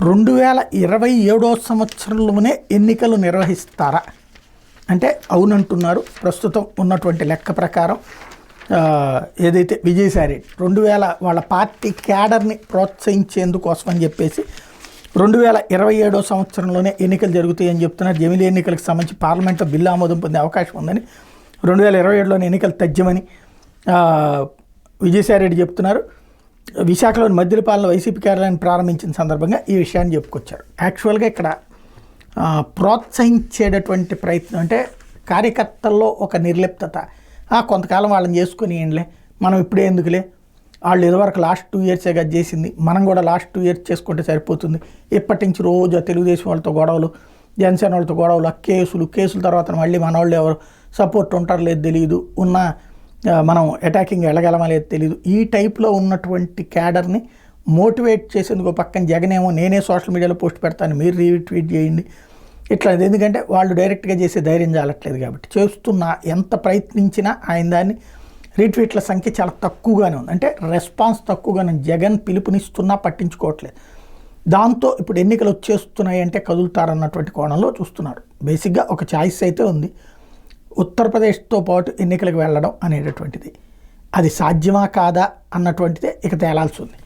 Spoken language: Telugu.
2027 సంవత్సరంలోనే ఎన్నికలు నిర్వహిస్తారా అంటే అవునంటున్నారు. ప్రస్తుతం ఉన్నటువంటి లెక్క ప్రకారం ఏదైతే విజయసాయిరెడ్డి 2000 వాళ్ళ పార్టీ క్యాడర్ని ప్రోత్సహించేందుకోసం అని చెప్పేసి 2027 సంవత్సరంలోనే ఎన్నికలు జరుగుతాయని చెప్తున్నారు. జమిలీ ఎన్నికలకు సంబంధించి పార్లమెంట్లో బిల్లు ఆమోదం పొందే అవకాశం ఉందని, 2027లోని ఎన్నికలు తథ్యమని విజయసాయిరెడ్డి చెప్తున్నారు. విశాఖలోని మద్దిలపాలెంలో వైసీపీ కార్యాలయాన్ని ప్రారంభించిన సందర్భంగా ఈ విషయాన్ని చెప్పుకొచ్చారు. యాక్చువల్గా ఇక్కడ ప్రోత్సహించేటటువంటి ప్రయత్నం అంటే కార్యకర్తల్లో ఒక నిర్లిప్తత, కొంతకాలం వాళ్ళని చేసుకుని ఏంలే, మనం ఇప్పుడే ఎందుకులే, వాళ్ళు ఇదివరకు లాస్ట్ 2 years కదా చేసింది, మనం కూడా లాస్ట్ 2 years చేసుకుంటే సరిపోతుంది, ఇప్పటి నుంచి రోజు తెలుగుదేశం వాళ్ళతో గొడవలు, జనసేన వాళ్ళతో గొడవలు, కేసుల తర్వాత మళ్ళీ మన వాళ్ళు ఎవరు సపోర్ట్ ఉంటారు లేదు తెలియదు, ఉన్న మనం అటాకింగ్ వెళ్ళగలమా లేదు తెలియదు, ఈ టైప్లో ఉన్నటువంటి క్యాడర్ని మోటివేట్ చేసేందుకు పక్కన జగన్ ఏమో నేనే సోషల్ మీడియాలో పోస్ట్ పెడతాను మీరు రీట్వీట్ చేయండి ఇట్లా, ఎందుకంటే వాళ్ళు డైరెక్ట్గా చేసే ధైర్యం చాలట్లేదు కాబట్టి చేస్తున్నా, ఎంత ప్రయత్నించినా ఆయన దాన్ని రీట్వీట్ల సంఖ్య చాలా తక్కువగానే ఉంది, అంటే రెస్పాన్స్ తక్కువగానే ఉంది. జగన్ పిలుపునిస్తున్నా పట్టించుకోవట్లేదు. దాంతో ఇప్పుడు ఎన్నికలు వచ్చేస్తున్నాయి అంటే కదులుతారన్నటువంటి కోణంలో చూస్తున్నారు. బేసిక్గా ఒక ఛాయిస్ అయితే ఉంది, ఉత్తరప్రదేశ్తో పాటు ఎన్నికలకు వెళ్ళడం అనేటటువంటిది. అది సాధ్యమా కాదా అన్నటువంటిదే ఇక తేలాల్సి ఉంది.